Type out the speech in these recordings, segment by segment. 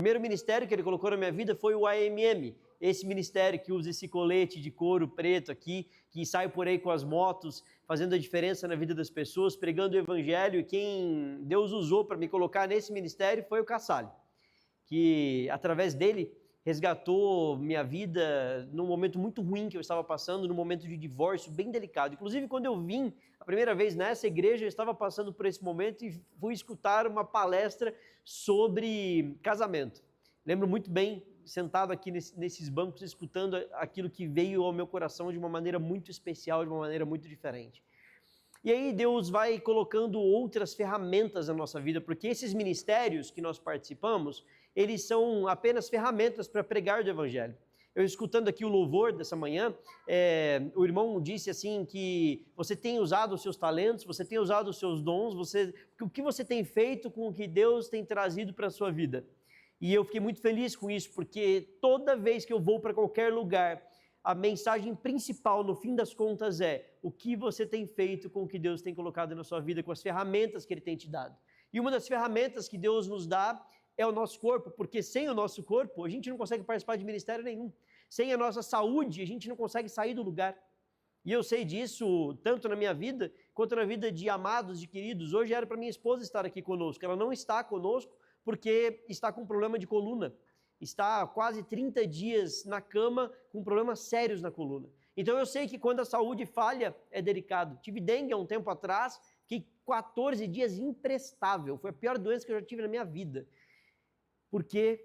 primeiro ministério que ele colocou na minha vida foi o AMM, esse ministério que usa esse colete de couro preto aqui, que sai por aí com as motos, fazendo a diferença na vida das pessoas, pregando o evangelho, e quem Deus usou para me colocar nesse ministério foi o Cassalho, que através dele resgatou minha vida num momento muito ruim que eu estava passando, num momento de divórcio bem delicado. Inclusive, quando eu vim a primeira vez nessa igreja, eu estava passando por esse momento e fui escutar uma palestra sobre casamento. Lembro muito bem, sentado aqui nesses bancos, escutando aquilo que veio ao meu coração de uma maneira muito especial, de uma maneira muito diferente. E aí Deus vai colocando outras ferramentas na nossa vida, porque esses ministérios que nós participamos, eles são apenas ferramentas para pregar o evangelho. Eu escutando aqui o louvor dessa manhã, o irmão disse assim que você tem usado os seus talentos, você tem usado os seus dons, o que você tem feito com o que Deus tem trazido para a sua vida. E eu fiquei muito feliz com isso, porque toda vez que eu vou para qualquer lugar, a mensagem principal, no fim das contas, é o que você tem feito com o que Deus tem colocado na sua vida, com as ferramentas que Ele tem te dado. E uma das ferramentas que Deus nos dá é o nosso corpo, porque sem o nosso corpo, a gente não consegue participar de ministério nenhum. Sem a nossa saúde, a gente não consegue sair do lugar. E eu sei disso tanto na minha vida, quanto na vida de amados, de queridos. Hoje era para minha esposa estar aqui conosco. Ela não está conosco porque está com problema de coluna. Está há quase 30 dias na cama com problemas sérios na coluna. Então eu sei que quando a saúde falha é delicado. Tive dengue há um tempo atrás, fiquei 14 dias imprestável. Foi a pior doença que eu já tive na minha vida. Porque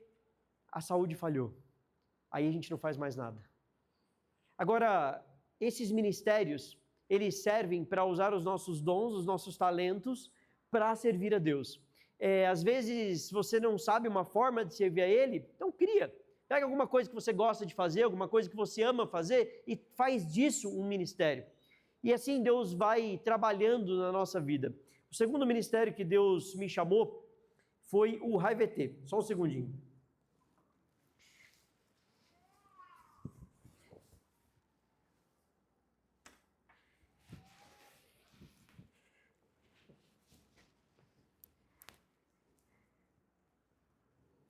a saúde falhou. Aí a gente não faz mais nada. Agora, esses ministérios, eles servem para usar os nossos dons, os nossos talentos, para servir a Deus. Às vezes você não sabe uma forma de servir a Ele, então cria. Pega alguma coisa que você gosta de fazer, alguma coisa que você ama fazer e faz disso um ministério. E assim Deus vai trabalhando na nossa vida. O segundo ministério que Deus me chamou foi o RaiVT. Só um segundinho.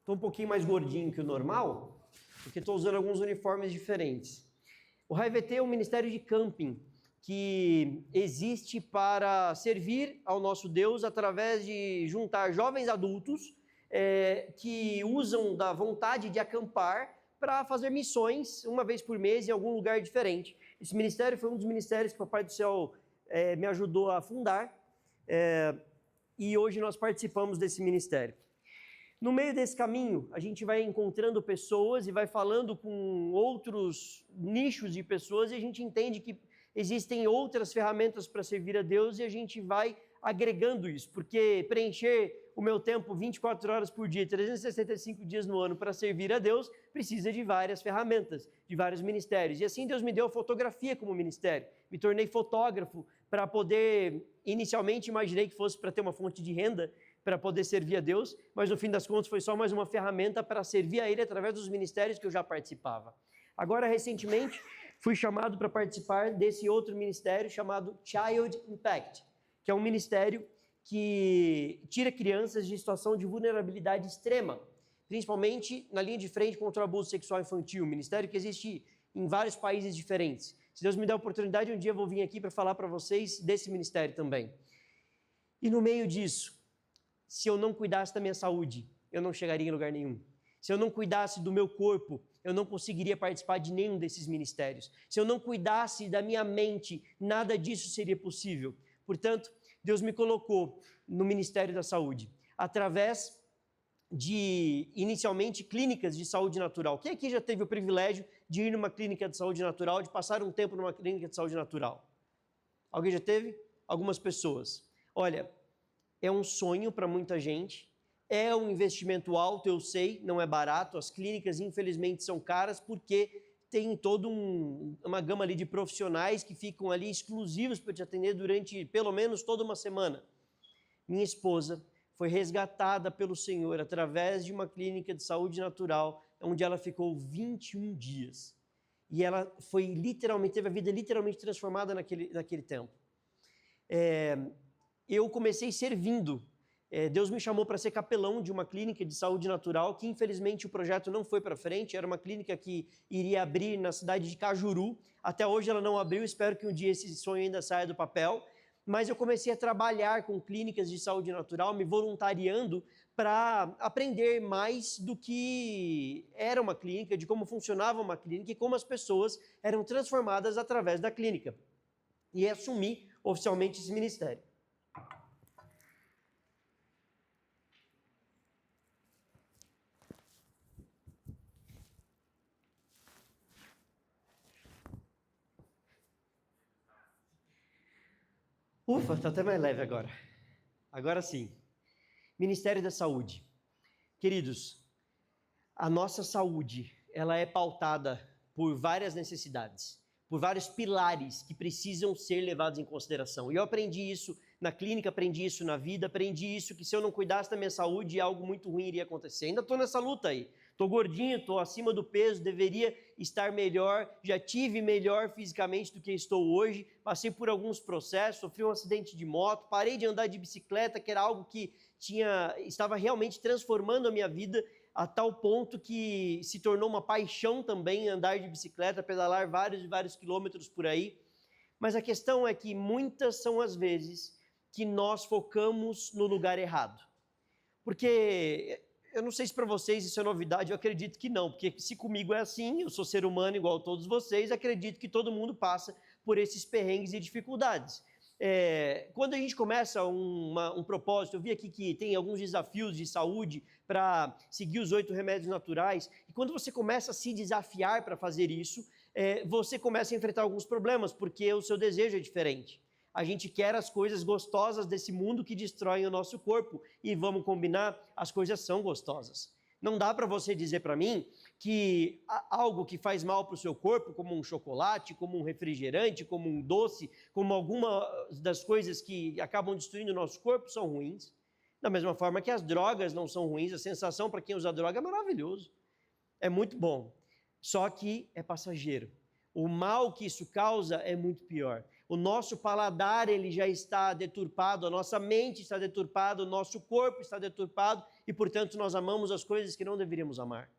Estou um pouquinho mais gordinho que o normal, porque estou usando alguns uniformes diferentes. O RaiVT é um ministério de camping que existe para servir ao nosso Deus através de juntar jovens adultos que usam da vontade de acampar para fazer missões uma vez por mês em algum lugar diferente. Esse ministério foi um dos ministérios que o Papai do Céu me ajudou a fundar e hoje nós participamos desse ministério. No meio desse caminho, a gente vai encontrando pessoas e vai falando com outros nichos de pessoas e a gente entende que existem outras ferramentas para servir a Deus e a gente vai agregando isso, porque preencher o meu tempo 24 horas por dia, 365 dias no ano para servir a Deus, precisa de várias ferramentas, de vários ministérios. E assim Deus me deu a fotografia como ministério. Me tornei fotógrafo para poder, inicialmente imaginei que fosse para ter uma fonte de renda, para poder servir a Deus, mas no fim das contas foi só mais uma ferramenta para servir a Ele através dos ministérios que eu já participava. Agora, recentemente, fui chamado para participar desse outro ministério chamado Child Impact, que é um ministério que tira crianças de situação de vulnerabilidade extrema, principalmente na linha de frente contra o abuso sexual infantil, um ministério que existe em vários países diferentes. Se Deus me der a oportunidade, um dia eu vou vir aqui para falar para vocês desse ministério também. E no meio disso, se eu não cuidasse da minha saúde, eu não chegaria em lugar nenhum. Se eu não cuidasse do meu corpo, eu não conseguiria participar de nenhum desses ministérios. Se eu não cuidasse da minha mente, nada disso seria possível. Portanto, Deus me colocou no Ministério da Saúde, através de, inicialmente, clínicas de saúde natural. Quem aqui já teve o privilégio de ir numa clínica de saúde natural, de passar um tempo numa clínica de saúde natural? Alguém já teve? Algumas pessoas. Olha, é um sonho para muita gente, é um investimento alto, eu sei, não é barato, as clínicas infelizmente são caras porque tem toda uma gama ali de profissionais que ficam ali exclusivos para te atender durante pelo menos toda uma semana. Minha esposa foi resgatada pelo Senhor através de uma clínica de saúde natural, onde ela ficou 21 dias. E ela foi literalmente, teve a vida literalmente transformada naquele tempo. Eu comecei servindo Deus me chamou para ser capelão de uma clínica de saúde natural, que infelizmente o projeto não foi para frente. Era uma clínica que iria abrir na cidade de Cajuru. Até hoje ela não abriu, espero que um dia esse sonho ainda saia do papel. Mas eu comecei a trabalhar com clínicas de saúde natural, me voluntariando para aprender mais do que era uma clínica, de como funcionava uma clínica e como as pessoas eram transformadas através da clínica. E assumi oficialmente esse ministério. Ufa, está até mais leve agora. Agora sim. Ministério da Saúde. Queridos, a nossa saúde, ela é pautada por várias necessidades, por vários pilares que precisam ser levados em consideração. E eu aprendi isso na clínica, aprendi isso na vida, aprendi isso que se eu não cuidasse da minha saúde, algo muito ruim iria acontecer. Ainda estou nessa luta aí. Estou gordinho, estou acima do peso, deveria estar melhor, já tive melhor fisicamente do que estou hoje, passei por alguns processos, sofri um acidente de moto, parei de andar de bicicleta, que era algo que estava realmente transformando a minha vida a tal ponto que se tornou uma paixão também andar de bicicleta, pedalar vários e vários quilômetros por aí. Mas a questão é que muitas são as vezes que nós focamos no lugar errado. Porque eu não sei se para vocês isso é novidade, eu acredito que não, porque se comigo é assim, eu sou ser humano igual a todos vocês, acredito que todo mundo passa por esses perrengues e dificuldades. Quando a gente começa um propósito, eu vi aqui que tem alguns desafios de saúde para seguir os 8 remédios naturais, e quando você começa a se desafiar para fazer isso, você começa a enfrentar alguns problemas, porque o seu desejo é diferente. A gente quer as coisas gostosas desse mundo que destroem o nosso corpo. E vamos combinar, as coisas são gostosas. Não dá para você dizer para mim que algo que faz mal para o seu corpo, como um chocolate, como um refrigerante, como um doce, como alguma das coisas que acabam destruindo o nosso corpo, são ruins. Da mesma forma que as drogas não são ruins, a sensação para quem usa droga é maravilhoso. É muito bom. Só que é passageiro. O mal que isso causa é muito pior. O nosso paladar ele já está deturpado, a nossa mente está deturpada, o nosso corpo está deturpado e, portanto, nós amamos as coisas que não deveríamos amar.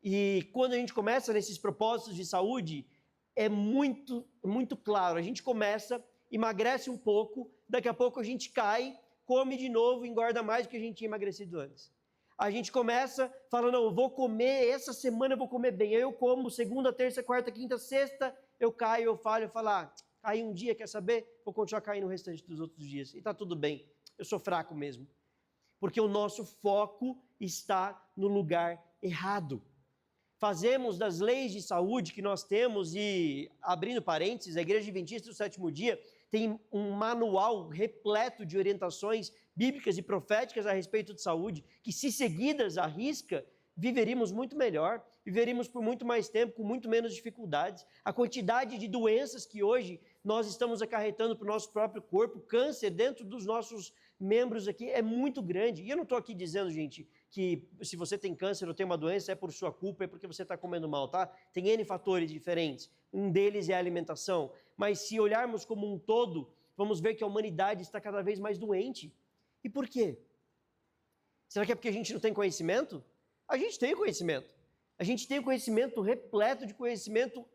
E quando a gente começa nesses propósitos de saúde, é muito, muito claro. A gente começa, emagrece um pouco, daqui a pouco a gente cai, come de novo, engorda mais do que a gente tinha emagrecido antes. A gente começa falando, não, eu vou comer, essa semana eu vou comer bem. Aí eu como, segunda, terça, quarta, quinta, sexta, eu caio, eu falho, eu falo, caí um dia, quer saber? Vou continuar caindo o restante dos outros dias. E está tudo bem, eu sou fraco mesmo. Porque o nosso foco está no lugar errado. Fazemos das leis de saúde que nós temos, e abrindo parênteses, a Igreja Adventista do Sétimo Dia tem um manual repleto de orientações bíblicas e proféticas a respeito de saúde, que se seguidas à risca, viveríamos muito melhor, viveríamos por muito mais tempo, com muito menos dificuldades. A quantidade de doenças que hoje nós estamos acarretando para o nosso próprio corpo, câncer dentro dos nossos membros aqui é muito grande. E eu não estou aqui dizendo, gente, que se você tem câncer ou tem uma doença é por sua culpa, é porque você está comendo mal, tá? Tem N fatores diferentes. Um deles é a alimentação. Mas se olharmos como um todo, vamos ver que a humanidade está cada vez mais doente. E por quê? Será que é porque a gente não tem conhecimento? A gente tem conhecimento. A gente tem conhecimento repleto de conhecimento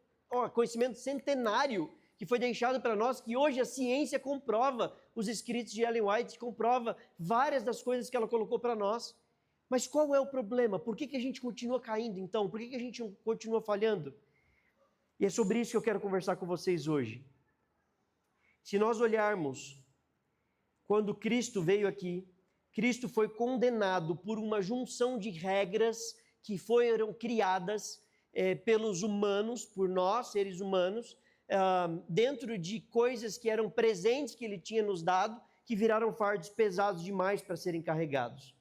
centenário, que foi deixado para nós, que hoje a ciência comprova, os escritos de Ellen White comprova várias das coisas que ela colocou para nós. Mas qual é o problema? Por que a gente continua caindo então? Por que a gente continua falhando? E é sobre isso que eu quero conversar com vocês hoje. Se nós olharmos, quando Cristo veio aqui, Cristo foi condenado por uma junção de regras que foram criadas pelos humanos, por nós, seres humanos, dentro de coisas que eram presentes que ele tinha nos dado, que viraram fardos pesados demais para serem carregados.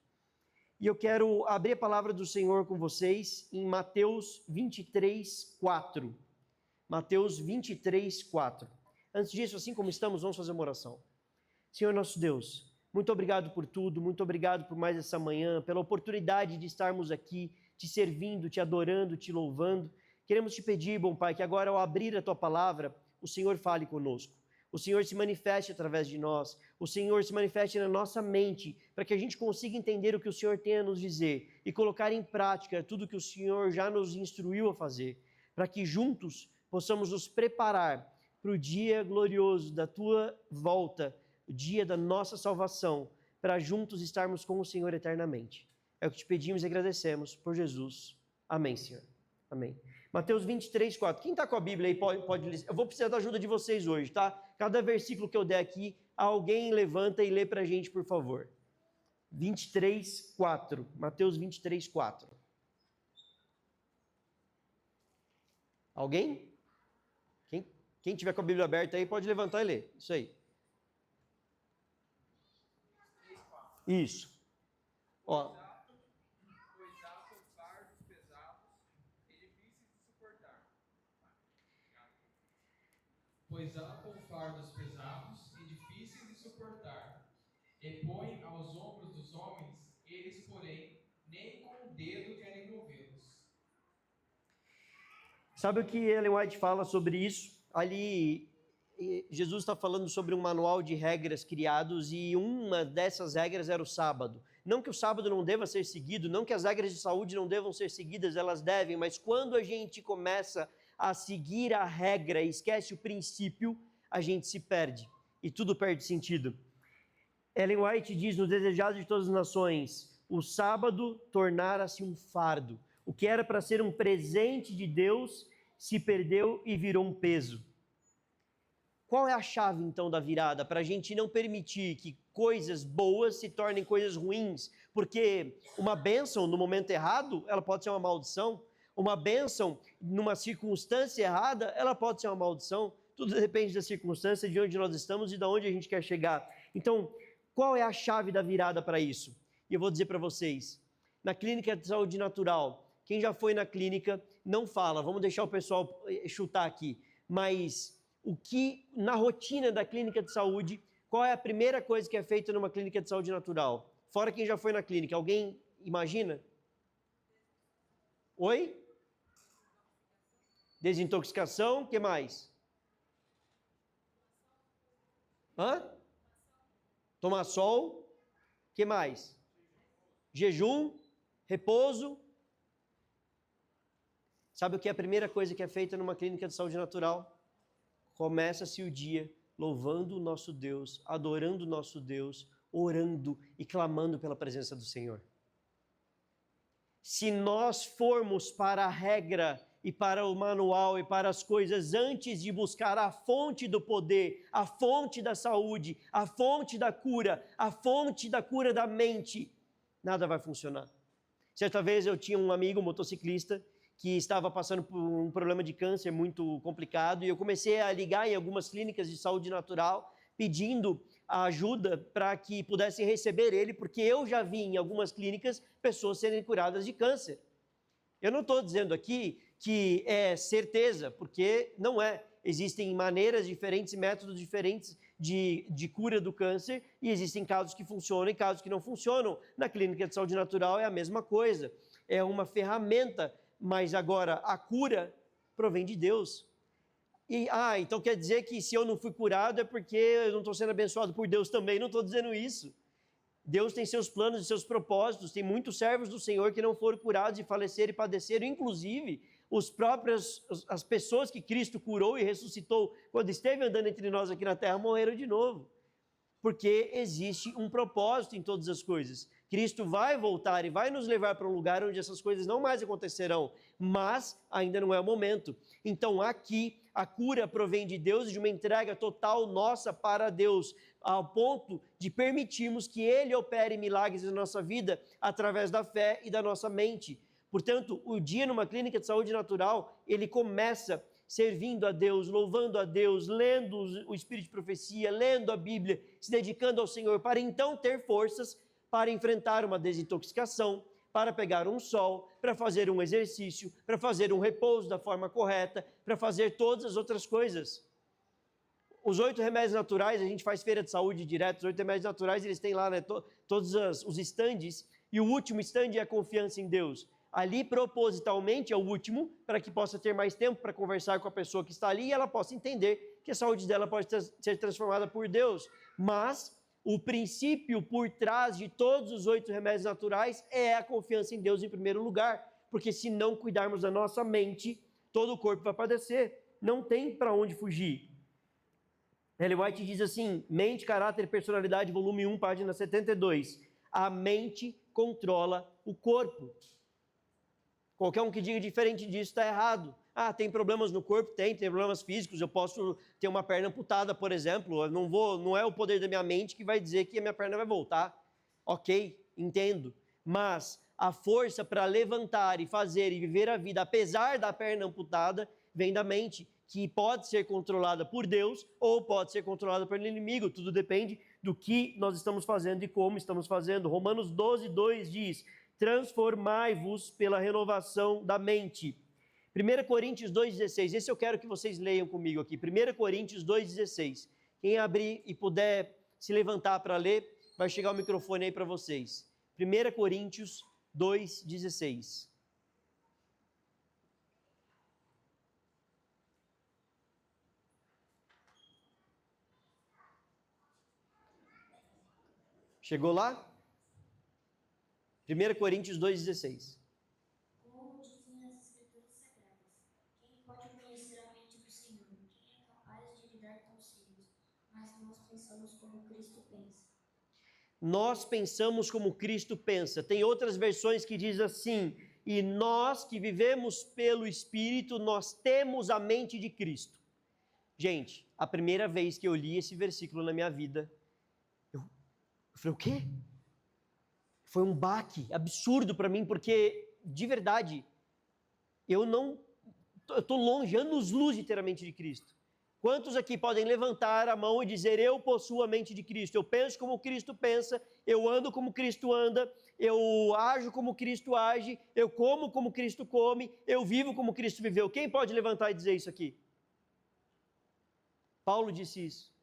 E eu quero abrir a palavra do Senhor com vocês em Mateus 23, 4. Mateus 23, 4. Antes disso, assim como estamos, vamos fazer uma oração. Senhor nosso Deus, muito obrigado por tudo, muito obrigado por mais essa manhã, pela oportunidade de estarmos aqui, te servindo, te adorando, te louvando. Queremos te pedir, bom Pai, que agora ao abrir a Tua palavra, o Senhor fale conosco. O Senhor se manifeste através de nós. o Senhor se manifeste na nossa mente, para que a gente consiga entender o que o Senhor tem a nos dizer e colocar em prática tudo que o Senhor já nos instruiu a fazer, para que juntos possamos nos preparar para o dia glorioso da Tua volta, o dia da nossa salvação, para juntos estarmos com o Senhor eternamente. É o que te pedimos e agradecemos por Jesus. Amém, Senhor. Amém. Mateus 23, 4. Quem está com a Bíblia aí pode ler. Eu vou precisar da ajuda de vocês hoje, tá? Cada versículo que eu der aqui, alguém levanta e lê para a gente, por favor. 23, 4. Mateus 23, 4. Alguém? Quem tiver com a Bíblia aberta aí, pode levantar e ler. Isso aí. Isso. Ó. Pois atam fardos pesados e difíceis de suportar, e põem aos ombros dos homens, eles, porém, nem com o dedo querem movê-los. Sabe o que Ellen White fala sobre isso? Ali, Jesus está falando sobre um manual de regras criados e uma dessas regras era o sábado. Não que o sábado não deva ser seguido, não que as regras de saúde não devam ser seguidas, elas devem, mas quando a gente começa a seguir a regra e esquece o princípio, a gente se perde e tudo perde sentido. Ellen White diz no Desejado de Todas as Nações, o sábado tornara-se um fardo. O que era para ser um presente de Deus se perdeu e virou um peso. Qual é a chave então da virada para a gente não permitir que coisas boas se tornem coisas ruins? Porque uma bênção no momento errado, ela pode ser uma maldição. Uma bênção numa circunstância errada, ela pode ser uma maldição. Tudo depende da circunstância, de onde nós estamos e de onde a gente quer chegar. Então, qual é a chave da virada para isso? E eu vou dizer para vocês, na clínica de saúde natural, quem já foi na clínica não fala, vamos deixar o pessoal chutar aqui, mas o que na rotina da clínica de saúde, qual é a primeira coisa que é feita numa clínica de saúde natural? Fora quem já foi na clínica, alguém imagina? Oi? Desintoxicação, o que mais? Tomar sol, o que mais? Jejum, repouso. Sabe o que é a primeira coisa que é feita numa clínica de saúde natural? Começa-se o dia louvando o nosso Deus, adorando o nosso Deus, orando e clamando pela presença do Senhor. Se nós formos para a regra e para o manual e para as coisas antes de buscar a fonte do poder, a fonte da saúde, a fonte da cura da mente, nada vai funcionar. Certa vez eu tinha um amigo motociclista que estava passando por um problema de câncer muito complicado e eu comecei a ligar em algumas clínicas de saúde natural pedindo ajuda para que pudessem receber ele, porque eu já vi em algumas clínicas pessoas serem curadas de câncer. Eu não estou dizendo aqui que é certeza, porque não é. Existem maneiras diferentes, métodos diferentes de cura do câncer e existem casos que funcionam e casos que não funcionam. Na clínica de saúde natural é a mesma coisa. É uma ferramenta, mas agora a cura provém de Deus. E, então quer dizer que se eu não fui curado é porque eu não estou sendo abençoado por Deus também. Não estou dizendo isso. Deus tem seus planos e seus propósitos. Tem muitos servos do Senhor que não foram curados e faleceram e padeceram. Inclusive, as pessoas que Cristo curou e ressuscitou quando esteve andando entre nós aqui na terra morreram de novo. Porque existe um propósito em todas as coisas. Cristo vai voltar e vai nos levar para um lugar onde essas coisas não mais acontecerão, mas ainda não é o momento. Então aqui a cura provém de Deus e de uma entrega total nossa para Deus, ao ponto de permitirmos que Ele opere milagres na nossa vida através da fé e da nossa mente. Portanto, o dia numa clínica de saúde natural, ele começa servindo a Deus, louvando a Deus, lendo o Espírito de Profecia, lendo a Bíblia, se dedicando ao Senhor, para então ter forças para enfrentar uma desintoxicação, para pegar um sol, para fazer um exercício, para fazer um repouso da forma correta, para fazer todas as outras coisas. Os 8 remédios naturais, a gente faz feira de saúde direto, os 8 remédios naturais, eles têm lá, né, todos os estandes, e o último estande é a confiança em Deus. Ali, propositalmente, é o último, para que possa ter mais tempo para conversar com a pessoa que está ali e ela possa entender que a saúde dela pode ser transformada por Deus. Mas o princípio por trás de todos os 8 remédios naturais é a confiança em Deus em primeiro lugar, porque se não cuidarmos da nossa mente, todo o corpo vai padecer, não tem para onde fugir. Ellen White diz assim, Mente, Caráter e Personalidade, volume 1, página 72, a mente controla o corpo. Qualquer um que diga diferente disso está errado. Tem problemas no corpo? Tem problemas físicos, eu posso ter uma perna amputada, por exemplo, eu não é o poder da minha mente que vai dizer que a minha perna vai voltar. Ok, entendo, mas a força para levantar e fazer e viver a vida, apesar da perna amputada, vem da mente, que pode ser controlada por Deus ou pode ser controlada pelo inimigo, tudo depende do que nós estamos fazendo e como estamos fazendo. Romanos 12, 2 diz, transformai-vos pela renovação da mente. 1 Coríntios 2,16, esse eu quero que vocês leiam comigo aqui, 1 Coríntios 2,16. Quem abrir e puder se levantar para ler, vai chegar o microfone aí para vocês. 1 Coríntios 2,16. Chegou lá? 1 Coríntios 2,16. Como dizem as Escrituras Sagradas, quem pode conhecer a mente do Senhor? Quem é capaz de lidar com os filhos? Mas nós pensamos como Cristo pensa. Nós pensamos como Cristo pensa. Tem outras versões que diz assim, e nós que vivemos pelo Espírito, nós temos a mente de Cristo. Gente, a primeira vez que eu li esse versículo na minha vida, eu falei, o quê? Foi um baque absurdo para mim, porque, de verdade, eu estou longe, anos-luz de ter a mente de Cristo. Quantos aqui podem levantar a mão e dizer, eu possuo a mente de Cristo, eu penso como Cristo pensa, eu ando como Cristo anda, eu ajo como Cristo age, eu como Cristo come, eu vivo como Cristo viveu. Quem pode levantar e dizer isso aqui? Paulo disse isso.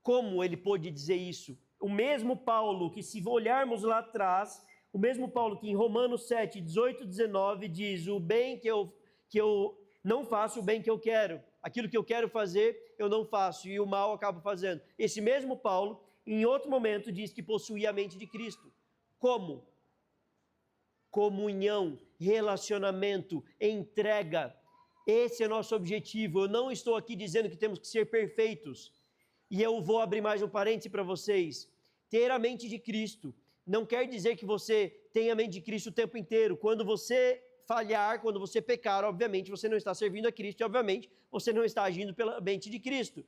Como ele pôde dizer isso? O mesmo Paulo que, se olharmos lá atrás, o mesmo Paulo que em Romanos 7, 18, 19 diz, o bem que eu não faço, o bem que eu quero. Aquilo que eu quero fazer, eu não faço, e o mal eu acabo fazendo. Esse mesmo Paulo, em outro momento, diz que possuía a mente de Cristo. Como? Comunhão, relacionamento, entrega. Esse é nosso objetivo. Eu não estou aqui dizendo que temos que ser perfeitos. E eu vou abrir mais um parêntese para vocês. Ter a mente de Cristo não quer dizer que você tenha a mente de Cristo o tempo inteiro. Quando você falhar, quando você pecar, obviamente você não está servindo a Cristo e obviamente você não está agindo pela mente de Cristo.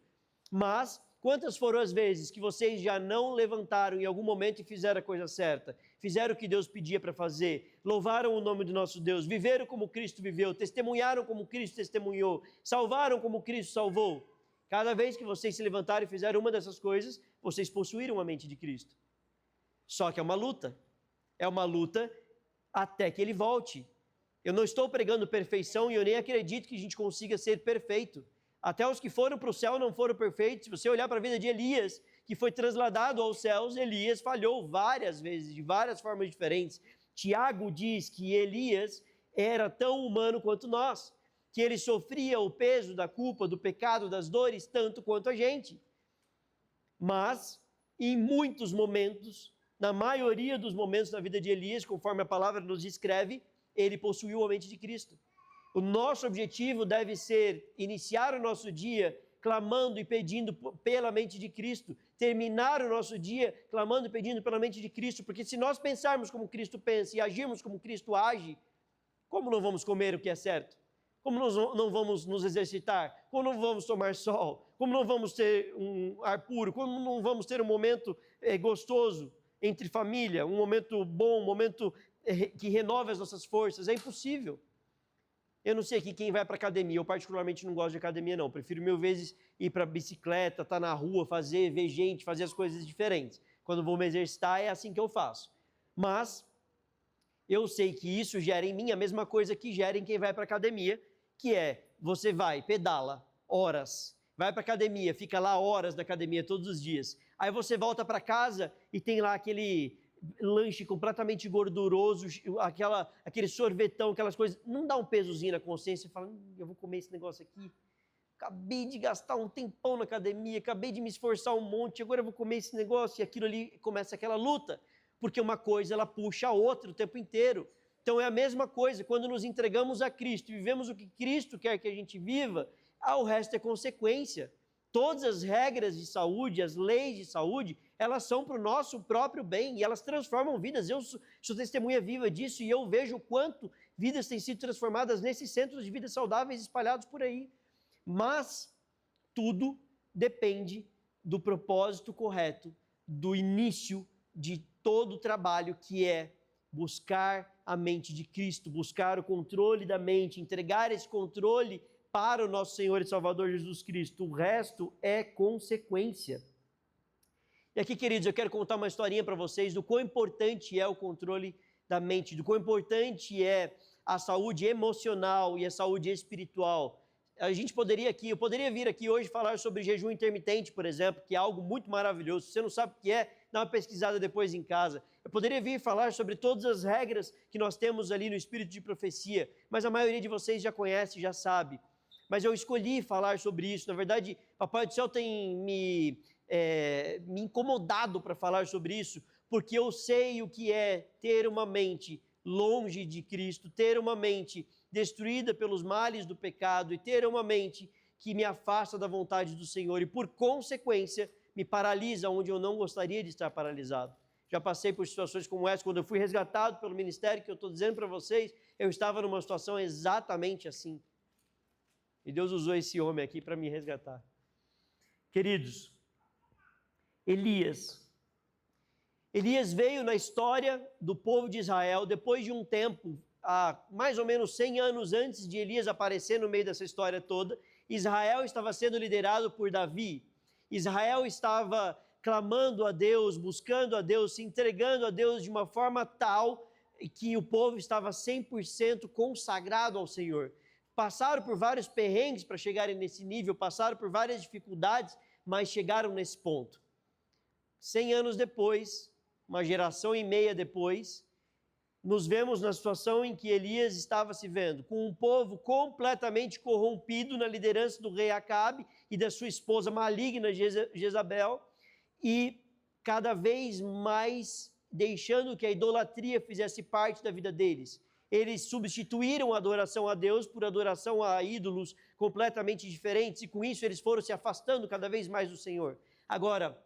Mas quantas foram as vezes que vocês já não levantaram em algum momento e fizeram a coisa certa? Fizeram o que Deus pedia para fazer, louvaram o nome do nosso Deus, viveram como Cristo viveu, testemunharam como Cristo testemunhou, salvaram como Cristo salvou. Cada vez que vocês se levantaram e fizeram uma dessas coisas, vocês possuíram a mente de Cristo. Só que é uma luta até que Ele volte. Eu não estou pregando perfeição e eu nem acredito que a gente consiga ser perfeito. Até os que foram para o céu não foram perfeitos. Se você olhar para a vida de Elias, que foi trasladado aos céus, Elias falhou várias vezes, de várias formas diferentes. Tiago diz que Elias era tão humano quanto nós, que ele sofria o peso da culpa, do pecado, das dores, tanto quanto a gente. Mas, em muitos momentos, na maioria dos momentos da vida de Elias, conforme a palavra nos descreve, ele possuiu a mente de Cristo. O nosso objetivo deve ser iniciar o nosso dia clamando e pedindo pela mente de Cristo, terminar o nosso dia clamando e pedindo pela mente de Cristo, porque se nós pensarmos como Cristo pensa e agirmos como Cristo age, como não vamos comer o que é certo? Como nós não vamos nos exercitar? Como não vamos tomar sol? Como não vamos ter um ar puro? Como não vamos ter um momento gostoso entre família? Um momento bom, um momento que renove as nossas forças? É impossível. Eu não sei aqui quem vai para academia. Eu particularmente não gosto de academia, não. Prefiro mil vezes ir para bicicleta, estar na rua, ver gente, fazer as coisas diferentes. Quando vou me exercitar, é assim que eu faço. Mas eu sei que isso gera em mim a mesma coisa que gera em quem vai para academia, que é, você vai, pedala, horas, vai para academia, fica lá horas na academia todos os dias. Aí você volta para casa e tem lá aquele lanche completamente gorduroso, aquele sorvetão, aquelas coisas. Não dá um pesozinho na consciência e fala, eu vou comer esse negócio aqui. acabei de gastar um tempão na academia, acabei de me esforçar um monte, agora eu vou comer esse negócio, e aquilo ali começa aquela luta, porque uma coisa ela puxa a outra o tempo inteiro. Então é a mesma coisa, quando nos entregamos a Cristo e vivemos o que Cristo quer que a gente viva, o resto é consequência. Todas as regras de saúde, as leis de saúde, elas são para o nosso próprio bem e elas transformam vidas. Eu sou testemunha viva disso e eu vejo o quanto vidas têm sido transformadas nesses centros de vida saudáveis espalhados por aí. Mas tudo depende do propósito correto, do início de todo o trabalho, que é buscar a mente de Cristo, buscar o controle da mente, entregar esse controle para o nosso Senhor e Salvador Jesus Cristo. O resto é consequência. E aqui, queridos, eu quero contar uma historinha para vocês do quão importante é o controle da mente, do quão importante é a saúde emocional e a saúde espiritual. Eu poderia vir aqui hoje falar sobre jejum intermitente, por exemplo, que é algo muito maravilhoso. Se você não sabe o que é, dá uma pesquisada depois em casa. Eu poderia vir falar sobre todas as regras que nós temos ali no espírito de profecia, mas a maioria de vocês já conhece, já sabe. Mas eu escolhi falar sobre isso. Na verdade, Papai do Céu tem me incomodado para falar sobre isso, porque eu sei o que é ter uma mente longe de Cristo, ter uma mente destruída pelos males do pecado e ter uma mente que me afasta da vontade do Senhor e, por consequência, me paralisa onde eu não gostaria de estar paralisado. Já passei por situações como essa, quando eu fui resgatado pelo ministério, que eu estou dizendo para vocês, eu estava numa situação exatamente assim. E Deus usou esse homem aqui para me resgatar. Queridos, Elias veio na história do povo de Israel depois de um tempo, mais ou menos 100 anos antes de Elias aparecer no meio dessa história toda. Israel estava sendo liderado por Davi. Israel estava clamando a Deus, buscando a Deus, se entregando a Deus de uma forma tal que o povo estava 100% consagrado ao Senhor. Passaram por vários perrengues para chegarem nesse nível, passaram por várias dificuldades, mas chegaram nesse ponto. 100 anos depois, uma geração e meia depois, nos vemos na situação em que Elias estava se vendo, com um povo completamente corrompido na liderança do rei Acabe e da sua esposa maligna Jezabel, e cada vez mais deixando que a idolatria fizesse parte da vida deles. Eles substituíram a adoração a Deus por adoração a ídolos completamente diferentes, e com isso eles foram se afastando cada vez mais do Senhor. Agora,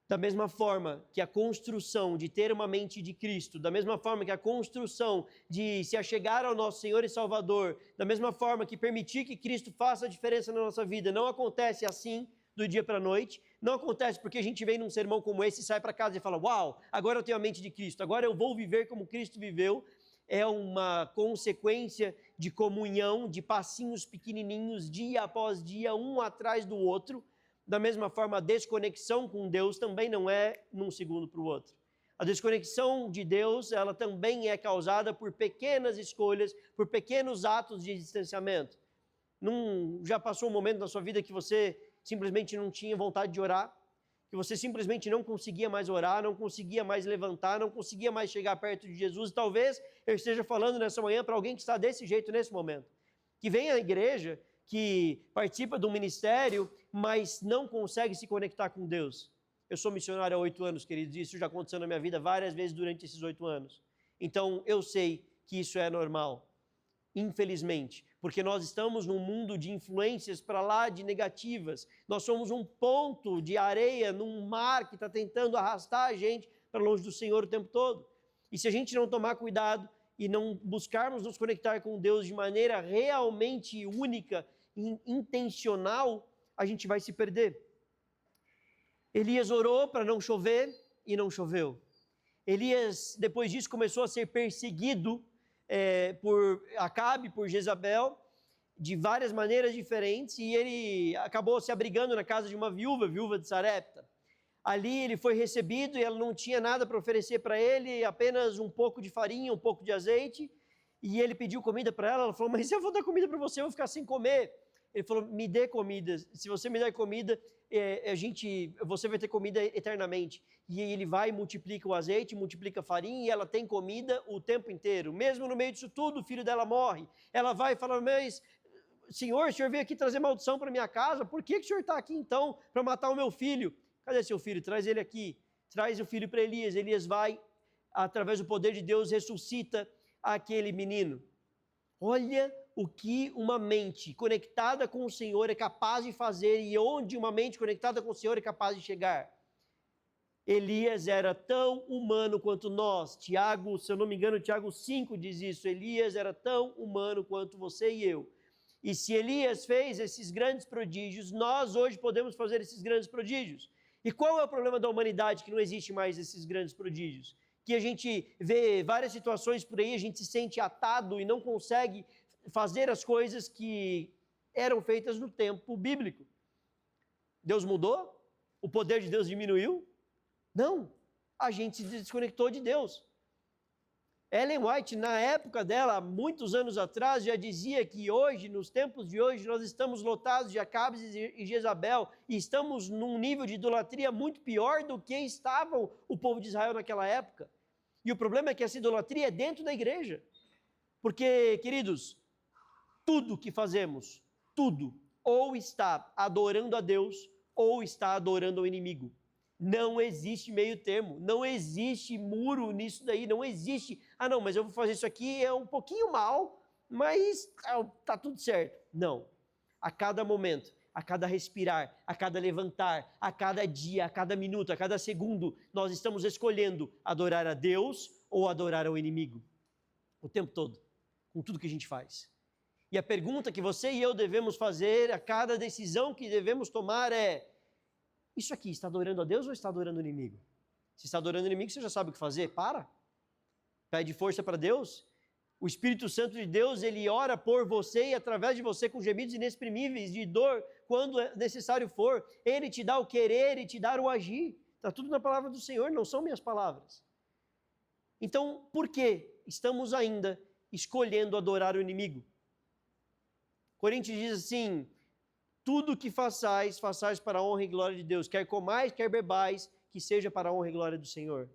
da mesma forma que a construção de ter uma mente de Cristo, da mesma forma que a construção de se achegar ao nosso Senhor e Salvador, da mesma forma que permitir que Cristo faça a diferença na nossa vida, não acontece assim do dia para a noite, não acontece porque a gente vem num sermão como esse e sai para casa e fala: uau, agora eu tenho a mente de Cristo, agora eu vou viver como Cristo viveu. É uma consequência de comunhão, de passinhos pequenininhos, dia após dia, um atrás do outro. Da mesma forma, a desconexão com Deus também não é num segundo para o outro. A desconexão de Deus, ela também é causada por pequenas escolhas, por pequenos atos de distanciamento. Já passou um momento na sua vida que você simplesmente não tinha vontade de orar? Que você simplesmente não conseguia mais orar, não conseguia mais levantar, não conseguia mais chegar perto de Jesus? Talvez eu esteja falando nessa manhã para alguém que está desse jeito nesse momento. Que vem à igreja, que participa de um ministério, mas não consegue se conectar com Deus. Eu sou missionário há 8 anos, queridos, e isso já aconteceu na minha vida várias vezes durante esses 8 anos. Então, eu sei que isso é normal, infelizmente, porque nós estamos num mundo de influências para lá de negativas. Nós somos um ponto de areia num mar que está tentando arrastar a gente para longe do Senhor o tempo todo. E se a gente não tomar cuidado e não buscarmos nos conectar com Deus de maneira realmente única e intencional, a gente vai se perder. Elias orou para não chover e não choveu. Elias, depois disso, começou a ser perseguido por Acabe, por Jezabel, de várias maneiras diferentes, e ele acabou se abrigando na casa de uma viúva de Sarepta. Ali ele foi recebido e ela não tinha nada para oferecer para ele, apenas um pouco de farinha, um pouco de azeite, e ele pediu comida para ela. Ela falou: mas se eu vou dar comida para você, eu vou ficar sem comer. Ele falou: me dê comida, se você me der comida, você vai ter comida eternamente. E ele vai e multiplica o azeite, multiplica a farinha, e ela tem comida o tempo inteiro. Mesmo no meio disso tudo, o filho dela morre. Ela vai e fala: mas Senhor, o Senhor veio aqui trazer maldição para minha casa, por que o Senhor está aqui então para matar o meu filho? Cadê seu filho? Traz ele aqui. Traz o filho para Elias. Elias vai, através do poder de Deus, ressuscita aquele menino. Olha o que uma mente conectada com o Senhor é capaz de fazer e onde uma mente conectada com o Senhor é capaz de chegar. Elias era tão humano quanto nós. Tiago, se eu não me engano, Tiago 5 diz isso. Elias era tão humano quanto você e eu. E se Elias fez esses grandes prodígios, nós hoje podemos fazer esses grandes prodígios. E qual é o problema da humanidade que não existe mais esses grandes prodígios? Que a gente vê várias situações por aí, a gente se sente atado e não consegue fazer as coisas que eram feitas no tempo bíblico. Deus mudou? O poder de Deus diminuiu? Não, a gente se desconectou de Deus. Ellen White, na época dela, muitos anos atrás, já dizia que hoje, nos tempos de hoje, nós estamos lotados de Acabes e Jezabel e estamos num nível de idolatria muito pior do que estavam o povo de Israel naquela época. E o problema é que essa idolatria é dentro da igreja. Porque, queridos, tudo que fazemos, tudo, ou está adorando a Deus, ou está adorando ao inimigo. Não existe meio termo, não existe muro nisso daí, não existe, não, mas eu vou fazer isso aqui, é um pouquinho mal, mas tá tudo certo. Não, a cada momento, a cada respirar, a cada levantar, a cada dia, a cada minuto, a cada segundo, nós estamos escolhendo adorar a Deus ou adorar ao inimigo, o tempo todo, com tudo que a gente faz. E a pergunta que você e eu devemos fazer, a cada decisão que devemos tomar é: isso aqui está adorando a Deus ou está adorando o inimigo? Se está adorando o inimigo, você já sabe o que fazer. Para. Pede força para Deus. O Espírito Santo de Deus, ele ora por você e através de você com gemidos inexprimíveis de dor, quando necessário for. Ele te dá o querer e te dá o agir. Está tudo na palavra do Senhor, não são minhas palavras. Então, por que estamos ainda escolhendo adorar o inimigo? Coríntios diz assim: tudo que façais, façais para a honra e glória de Deus. Quer comais, quer bebais, que seja para a honra e glória do Senhor.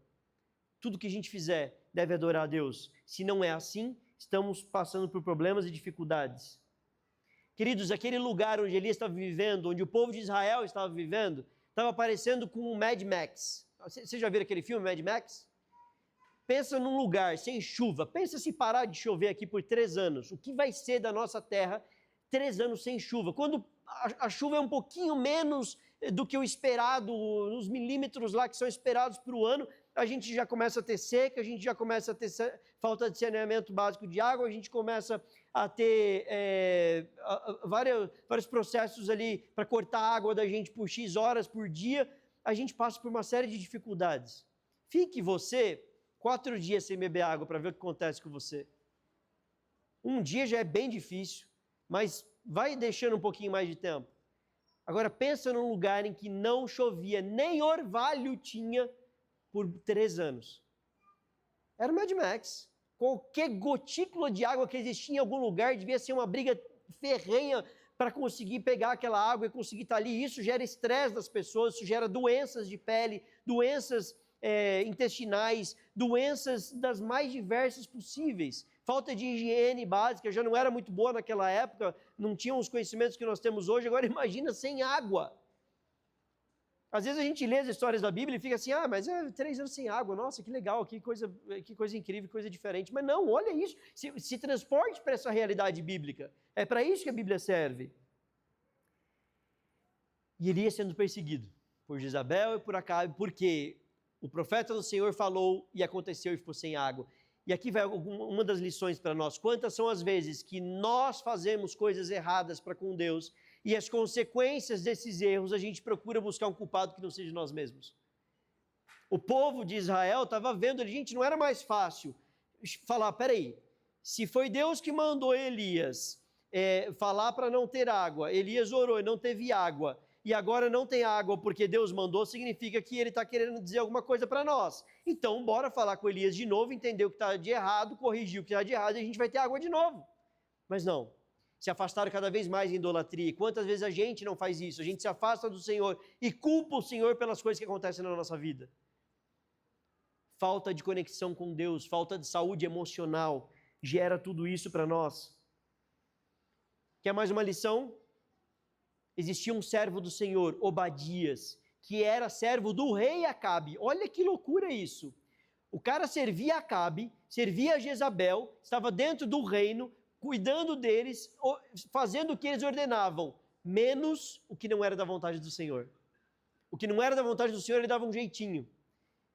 Tudo que a gente fizer deve adorar a Deus. Se não é assim, estamos passando por problemas e dificuldades. Queridos, aquele lugar onde Elias estava vivendo, onde o povo de Israel estava vivendo, estava parecendo com um Mad Max. Vocês já viram aquele filme, Mad Max? Pensa num lugar sem chuva. Pensa se parar de chover aqui por 3 anos. O que vai ser da nossa terra 3 anos sem chuva? Quando a chuva é um pouquinho menos do que o esperado, os milímetros lá que são esperados para o ano, a gente já começa a ter seca, a gente já começa a ter falta de saneamento básico de água, a gente começa a ter vários processos ali para cortar a água da gente por X horas por dia, a gente passa por uma série de dificuldades. Fique você 4 dias sem beber água para ver o que acontece com você. Um dia já é bem difícil, mas vai deixando um pouquinho mais de tempo. Agora pensa num lugar em que não chovia, nem orvalho tinha por 3 anos. Era o Mad Max. Qualquer gotícula de água que existia em algum lugar devia ser uma briga ferrenha para conseguir pegar aquela água e conseguir estar ali. Isso gera estresse das pessoas, isso gera doenças de pele, doenças intestinais, doenças das mais diversas possíveis. Falta de higiene básica já não era muito boa naquela época, não tinham os conhecimentos que nós temos hoje. Agora imagina sem água. Às vezes a gente lê as histórias da Bíblia e fica assim, mas 3 anos sem água, nossa, que legal, que coisa incrível, que coisa diferente. Mas não, olha isso, se transporte para essa realidade bíblica. É para isso que a Bíblia serve. E Elias sendo perseguido por Jezabel e por Acabe, porque o profeta do Senhor falou e aconteceu e ficou sem água. E aqui vai uma das lições para nós. Quantas são as vezes que nós fazemos coisas erradas para com Deus e as consequências desses erros a gente procura buscar um culpado que não seja nós mesmos? O povo de Israel estava vendo, gente, não era mais fácil falar, peraí, se foi Deus que mandou Elias falar para não ter água, Elias orou e não teve água, e agora não tem água porque Deus mandou, significa que ele está querendo dizer alguma coisa para nós. Então, bora falar com Elias de novo, entender o que está de errado, corrigir o que está de errado e a gente vai ter água de novo. Mas não, se afastaram cada vez mais em idolatria. E quantas vezes a gente não faz isso? A gente se afasta do Senhor e culpa o Senhor pelas coisas que acontecem na nossa vida. Falta de conexão com Deus, falta de saúde emocional, gera tudo isso para nós. Quer mais uma lição? Existia um servo do Senhor, Obadias, que era servo do rei Acabe. Olha que loucura isso. O cara servia Acabe, servia a Jezabel, estava dentro do reino, cuidando deles, fazendo o que eles ordenavam, menos o que não era da vontade do Senhor. O que não era da vontade do Senhor, ele dava um jeitinho.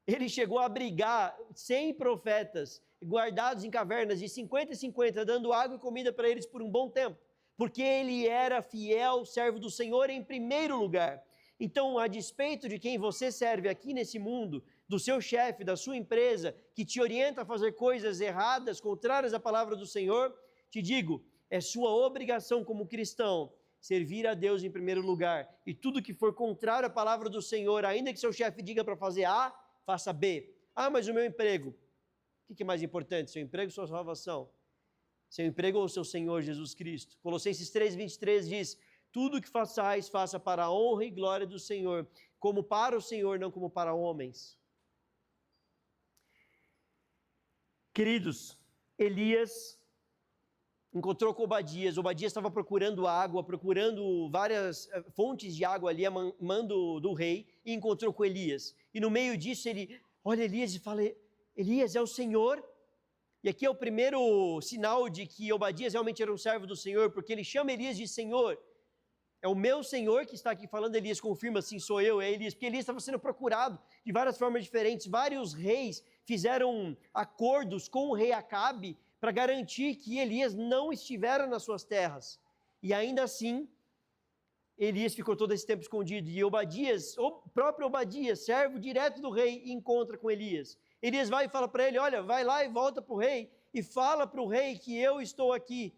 Ele chegou a abrigar 100 profetas, guardados em cavernas de 50 em 50, dando água e comida para eles por um bom tempo, porque ele era fiel servo do Senhor em primeiro lugar. Então, a despeito de quem você serve aqui nesse mundo, do seu chefe, da sua empresa, que te orienta a fazer coisas erradas, contrárias à palavra do Senhor, te digo, é sua obrigação como cristão servir a Deus em primeiro lugar. E tudo que for contrário à palavra do Senhor, ainda que seu chefe diga para fazer A, faça B. Ah, mas o meu emprego. O que é mais importante? Seu emprego ou sua salvação? Seu emprego ou seu Senhor Jesus Cristo? Colossenses 3:23 diz, tudo que façais, faça para a honra e glória do Senhor, como para o Senhor, não como para homens. Queridos, Elias encontrou com Obadias. Obadias estava procurando água, procurando várias fontes de água ali, a mando do rei, e encontrou com Elias. E no meio disso ele olha Elias e fala, Elias, é o Senhor? E aqui é o primeiro sinal de que Obadias realmente era um servo do Senhor, porque ele chama Elias de Senhor. É o meu Senhor que está aqui falando. Elias confirma, sim, sou eu, é Elias, porque Elias estava sendo procurado de várias formas diferentes. Vários reis fizeram acordos com o rei Acabe para garantir que Elias não estivera nas suas terras. E ainda assim, Elias ficou todo esse tempo escondido. E Obadias, o próprio Obadias, servo direto do rei, encontra com Elias. Elias vai e fala para ele, olha, vai lá e volta para o rei e fala para o rei que eu estou aqui,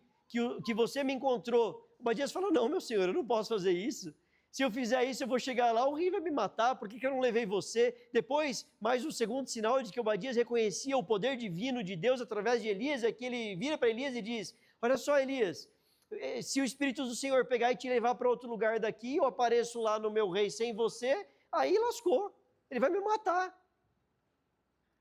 que você me encontrou. Obadias fala, não, meu senhor, eu não posso fazer isso. Se eu fizer isso, eu vou chegar lá, o rei vai me matar, por que eu não levei você? Depois, mais um segundo sinal de que Obadias reconhecia o poder divino de Deus através de Elias, é que ele vira para Elias e diz, olha só, Elias, se o Espírito do Senhor pegar e te levar para outro lugar daqui, eu apareço lá no meu rei sem você, aí lascou, ele vai me matar.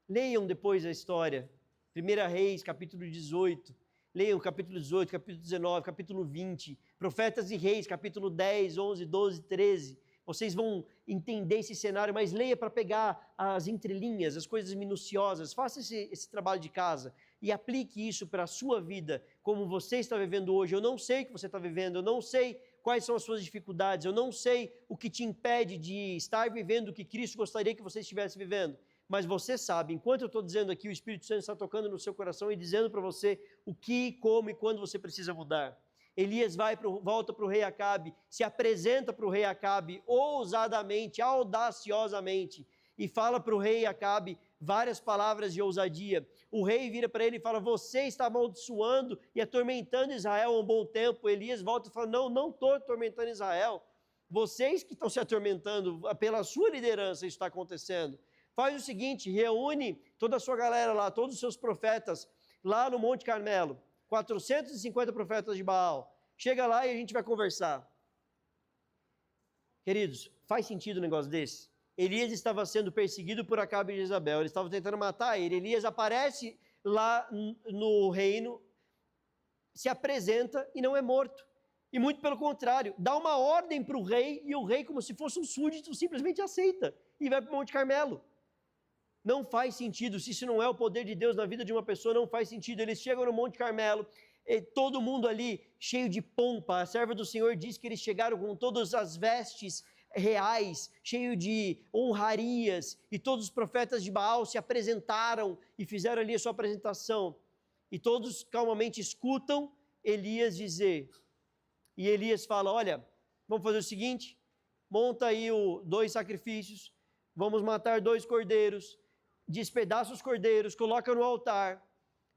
Leiam depois a história, 1 Reis, capítulo 18, leiam capítulo 18, capítulo 19, capítulo 20, Profetas e Reis, capítulo 10, 11, 12, 13. Vocês vão entender esse cenário, mas leia para pegar as entrelinhas, as coisas minuciosas. Faça esse trabalho de casa e aplique isso para a sua vida, como você está vivendo hoje. Eu não sei o que você está vivendo, eu não sei quais são as suas dificuldades, eu não sei o que te impede de estar vivendo o que Cristo gostaria que você estivesse vivendo. Mas você sabe, enquanto eu estou dizendo aqui, o Espírito Santo está tocando no seu coração e dizendo para você o que, como e quando você precisa mudar. Elias volta para o rei Acabe, se apresenta para o rei Acabe ousadamente, audaciosamente, e fala para o rei Acabe várias palavras de ousadia. O rei vira para ele e fala, você está amaldiçoando e atormentando Israel há um bom tempo. Elias volta e fala, não estou atormentando Israel. Vocês que estão se atormentando, pela sua liderança isso está acontecendo. Faz o seguinte, reúne toda a sua galera lá, todos os seus profetas, lá no Monte Carmelo, 450 profetas de Baal. Chega lá e a gente vai conversar. Queridos, faz sentido um negócio desse? Elias estava sendo perseguido por Acabe e Jezabel, eles estavam tentando matar ele. Elias aparece lá no reino, se apresenta e não é morto. E muito pelo contrário, dá uma ordem para o rei, e o rei, como se fosse um súdito, simplesmente aceita e vai para o Monte Carmelo. Não faz sentido, se isso não é o poder de Deus na vida de uma pessoa, não faz sentido. Eles chegam no Monte Carmelo, todo mundo ali cheio de pompa. A serva do Senhor diz que eles chegaram com todas as vestes reais, cheio de honrarias, e todos os profetas de Baal se apresentaram e fizeram ali a sua apresentação. E todos calmamente escutam Elias dizer. E Elias fala, olha, vamos fazer o seguinte, monta aí 2 sacrifícios, vamos matar 2 cordeiros, despedaça os cordeiros, coloca no altar,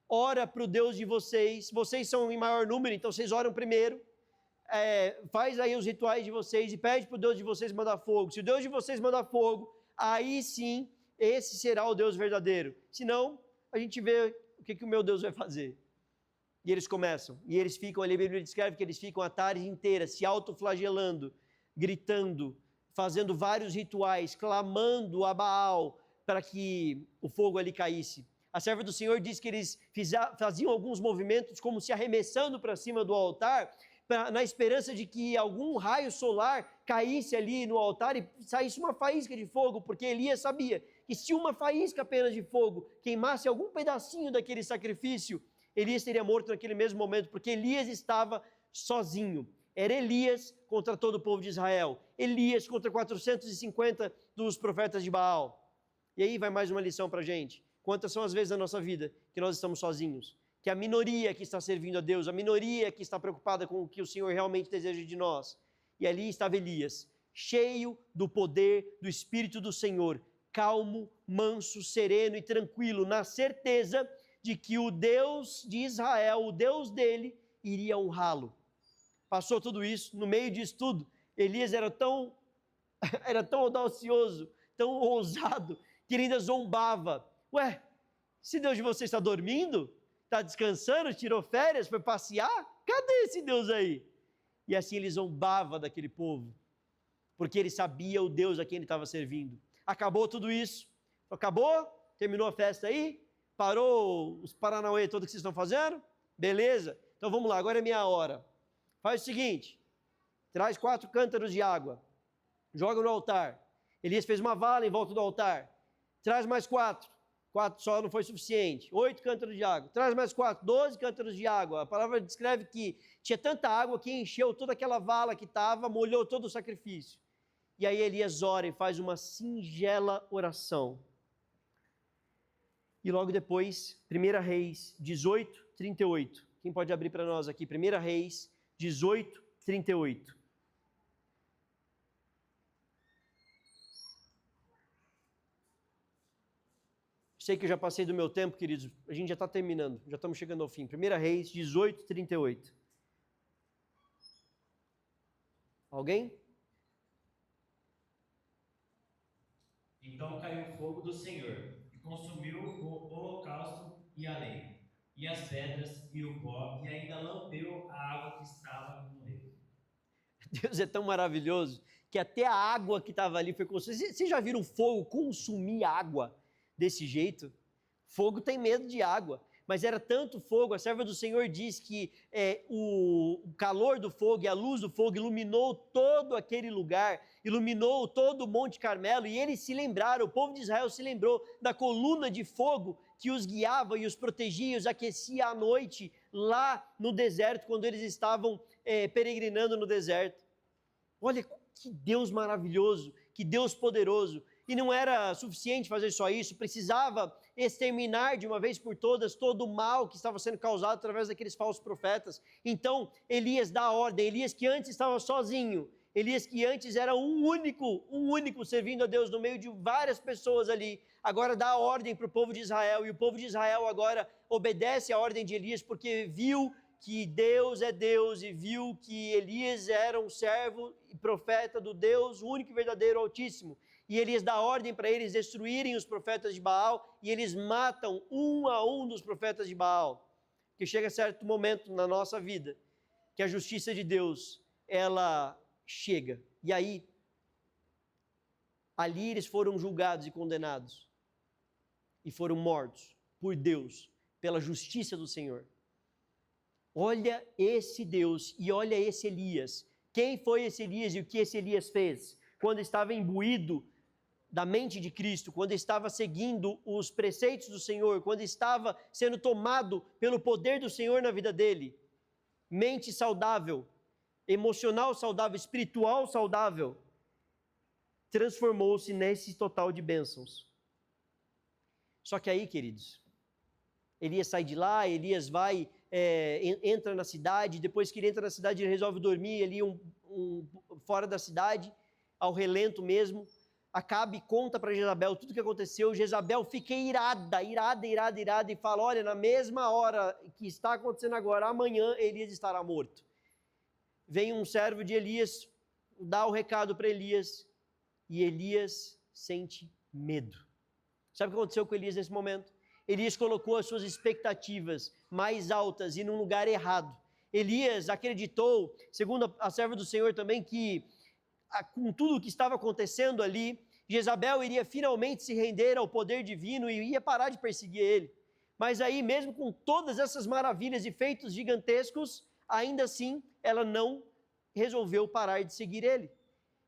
ora para o Deus de vocês são em maior número, então vocês oram primeiro, faz aí os rituais de vocês e pede para o Deus de vocês mandar fogo. Se o Deus de vocês mandar fogo, aí sim, esse será o Deus verdadeiro. Senão, a gente vê o que o meu Deus vai fazer. E eles começam, e eles ficam ali, a Bíblia descreve que eles ficam a tarde inteira se autoflagelando, gritando, fazendo vários rituais, clamando a Baal para que o fogo ali caísse. A serva do Senhor diz que eles faziam alguns movimentos como se arremessando para cima do altar, na esperança de que algum raio solar caísse ali no altar e saísse uma faísca de fogo, porque Elias sabia que se uma faísca apenas de fogo queimasse algum pedacinho daquele sacrifício, Elias seria morto naquele mesmo momento, porque Elias estava sozinho. Era Elias contra todo o povo de Israel, Elias contra 450 dos profetas de Baal. E aí vai mais uma lição para a gente. Quantas são as vezes na nossa vida que nós estamos sozinhos? Que a minoria que está servindo a Deus, a minoria que está preocupada com o que o Senhor realmente deseja de nós. E ali estava Elias, cheio do poder do Espírito do Senhor, calmo, manso, sereno e tranquilo, na certeza de que o Deus de Israel, o Deus dele, iria honrá-lo. Passou tudo isso, no meio disso tudo, Elias era tão audacioso, tão ousado, que ele ainda zombava. Ué, esse Deus de vocês está dormindo? Está descansando? Tirou férias? Foi passear? Cadê esse Deus aí? E assim ele zombava daquele povo, porque ele sabia o Deus a quem ele estava servindo. Acabou tudo isso? Acabou? Terminou a festa aí? Parou os paranauê todos que vocês estão fazendo? Beleza? Então vamos lá, agora é minha hora. Faz o seguinte, traz 4 cântaros de água, joga no altar. Elias fez uma vala em volta do altar. Traz mais 4. 4 só não foi suficiente. 8 cântaros de água. Traz mais 4. 12 cântaros de água. A palavra descreve que tinha tanta água que encheu toda aquela vala que estava, molhou todo o sacrifício. E aí Elias ora e faz uma singela oração. E logo depois, 1 Reis 18, 38. Quem pode abrir para nós aqui? 1 Reis 18, 38. Sei que eu já passei do meu tempo, queridos. A gente já está terminando. Já estamos chegando ao fim. 1 Reis 18, 38. Alguém? Então caiu o fogo do Senhor e consumiu o holocausto e a lenha, e as pedras e o pó, e ainda lambeu a água que estava no meio. Deus é tão maravilhoso que até a água que estava ali foi consumida. Vocês já viram fogo consumir água desse jeito? Fogo tem medo de água. Mas era tanto fogo, a serva do Senhor diz que o calor do fogo e a luz do fogo iluminou todo aquele lugar, iluminou todo o Monte Carmelo, e eles se lembraram, o povo de Israel se lembrou da coluna de fogo que os guiava e os protegia, os aquecia à noite, lá no deserto, quando eles estavam peregrinando no deserto. Olha que Deus maravilhoso, que Deus poderoso. E não era suficiente fazer só isso, precisava exterminar de uma vez por todas todo o mal que estava sendo causado através daqueles falsos profetas. Então, Elias dá a ordem, Elias que antes estava sozinho, Elias que antes era um único servindo a Deus no meio de várias pessoas ali, agora dá a ordem para o povo de Israel, e o povo de Israel agora obedece à ordem de Elias, porque viu que Deus é Deus e viu que Elias era um servo e profeta do Deus único e verdadeiro Altíssimo. E Elias dá ordem para eles destruírem os profetas de Baal, e eles matam um a um dos profetas de Baal. Porque chega certo momento na nossa vida que a justiça de Deus, ela chega. E aí, ali eles foram julgados e condenados. E foram mortos por Deus, pela justiça do Senhor. Olha esse Deus e olha esse Elias. Quem foi esse Elias e o que esse Elias fez? Quando estava imbuído da mente de Cristo, quando estava seguindo os preceitos do Senhor, quando estava sendo tomado pelo poder do Senhor na vida dele. Mente saudável, emocional saudável, espiritual saudável, transformou-se nesse total de bênçãos. Só que aí, queridos, Elias sai de lá, Elias vai, entra na cidade, depois que ele entra na cidade, ele resolve dormir ali fora da cidade, ao relento mesmo. Acabe conta para Jezabel tudo o que aconteceu. Jezabel fica irada e fala: olha, na mesma hora que está acontecendo agora, amanhã Elias estará morto. Vem um servo de Elias, dá o recado para Elias, e Elias sente medo. Sabe o que aconteceu com Elias nesse momento? Elias colocou as suas expectativas mais altas e num lugar errado. Elias acreditou, segundo a serva do Senhor também, que com tudo o que estava acontecendo ali, Jezabel iria finalmente se render ao poder divino e ia parar de perseguir ele. Mas aí, mesmo com todas essas maravilhas e feitos gigantescos, ainda assim ela não resolveu parar de seguir ele.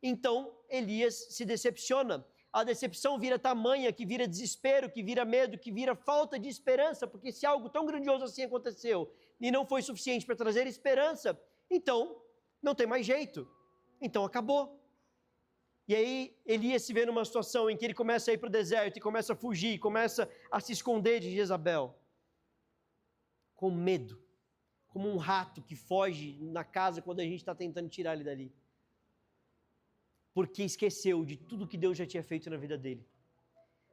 Então Elias se decepciona. A decepção vira tamanha, que vira desespero, que vira medo, que vira falta de esperança, porque se algo tão grandioso assim aconteceu e não foi suficiente para trazer esperança, então não tem mais jeito, então acabou. E aí Elias se vê numa situação em que ele começa a ir para o deserto e começa a fugir, começa a se esconder de Jezabel, com medo, como um rato que foge na casa quando a gente está tentando tirar ele dali. Porque esqueceu de tudo que Deus já tinha feito na vida dele.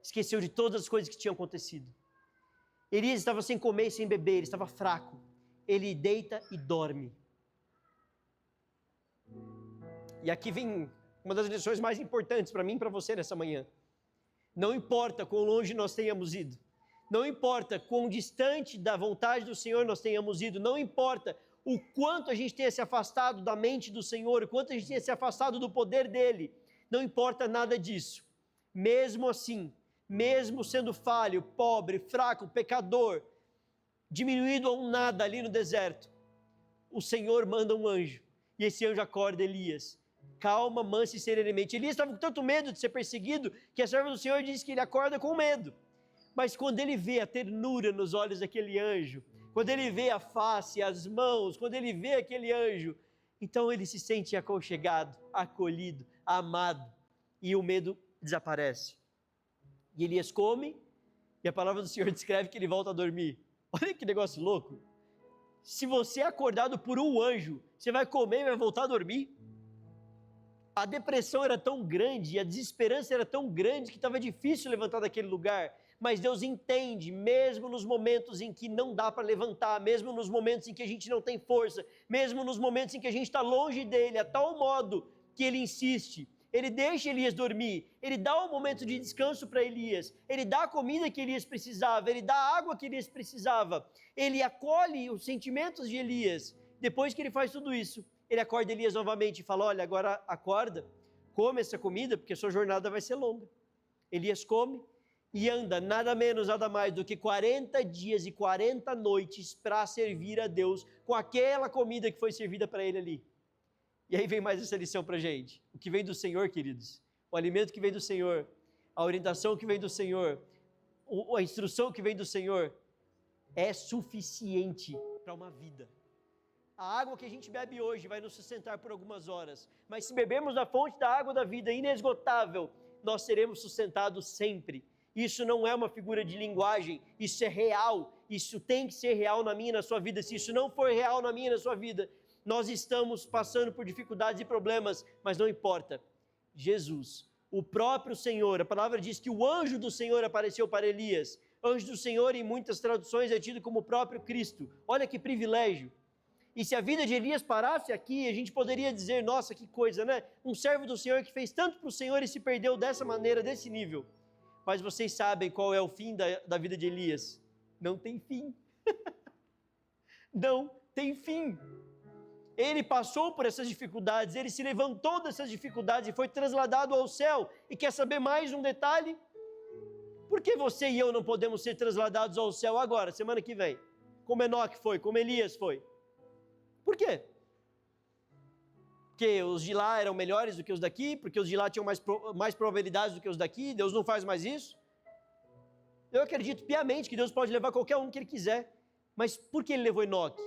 Esqueceu de todas as coisas que tinham acontecido. Elias estava sem comer e sem beber, ele estava fraco. Ele deita e dorme. E aqui vem uma das lições mais importantes para mim e para você nessa manhã. Não importa quão longe nós tenhamos ido. Não importa quão distante da vontade do Senhor nós tenhamos ido. Não importa o quanto a gente tenha se afastado da mente do Senhor, o quanto a gente tenha se afastado do poder dEle, não importa nada disso. Mesmo assim, mesmo sendo falho, pobre, fraco, pecador, diminuído a um nada ali no deserto, o Senhor manda um anjo, e esse anjo acorda Elias. Calma, mansa e serenamente. Elias estava com tanto medo de ser perseguido, que a serva do Senhor diz que ele acorda com medo. Mas quando ele vê a ternura nos olhos daquele anjo, quando ele vê a face, as mãos, quando ele vê aquele anjo, então ele se sente aconchegado, acolhido, amado, e o medo desaparece. E Elias come, e a palavra do Senhor descreve que ele volta a dormir. Olha que negócio louco. Se você é acordado por um anjo, você vai comer e vai voltar a dormir? A depressão era tão grande, a desesperança era tão grande que estava difícil levantar daquele lugar. Mas Deus entende, mesmo nos momentos em que não dá para levantar, mesmo nos momentos em que a gente não tem força, mesmo nos momentos em que a gente está longe dele, a tal modo que ele insiste. Ele deixa Elias dormir, ele dá um momento de descanso para Elias, ele dá a comida que Elias precisava, ele dá a água que Elias precisava, ele acolhe os sentimentos de Elias. Depois que ele faz tudo isso, ele acorda Elias novamente e fala: olha, agora acorda, come essa comida, porque a sua jornada vai ser longa. Elias come e anda nada menos, nada mais do que 40 dias e 40 noites para servir a Deus com aquela comida que foi servida para ele ali. E aí vem mais essa lição para a gente. O que vem do Senhor, queridos, o alimento que vem do Senhor, a orientação que vem do Senhor, a instrução que vem do Senhor, é suficiente para uma vida. A água que a gente bebe hoje vai nos sustentar por algumas horas, mas se bebermos da fonte da água da vida inesgotável, nós seremos sustentados sempre. Isso não é uma figura de linguagem, isso é real, isso tem que ser real na minha e na sua vida. Se isso não for real na minha e na sua vida, nós estamos passando por dificuldades e problemas, mas não importa. Jesus, o próprio Senhor, a palavra diz que o anjo do Senhor apareceu para Elias. Anjo do Senhor, em muitas traduções, é tido como o próprio Cristo. Olha que privilégio. E se a vida de Elias parasse aqui, a gente poderia dizer: nossa, que coisa, né? Um servo do Senhor que fez tanto para o Senhor e se perdeu dessa maneira, desse nível. Mas vocês sabem qual é o fim da vida de Elias? Não tem fim. Não tem fim. Ele passou por essas dificuldades, ele se levantou dessas dificuldades e foi trasladado ao céu. E quer saber mais um detalhe? Por que você e eu não podemos ser trasladados ao céu agora, semana que vem? Como Enoque foi, como Elias foi. Por quê? Porque os de lá eram melhores do que os daqui, porque os de lá tinham mais probabilidades do que os daqui, Deus não faz mais isso. Eu acredito piamente que Deus pode levar qualquer um que Ele quiser, mas por que Ele levou Enoque?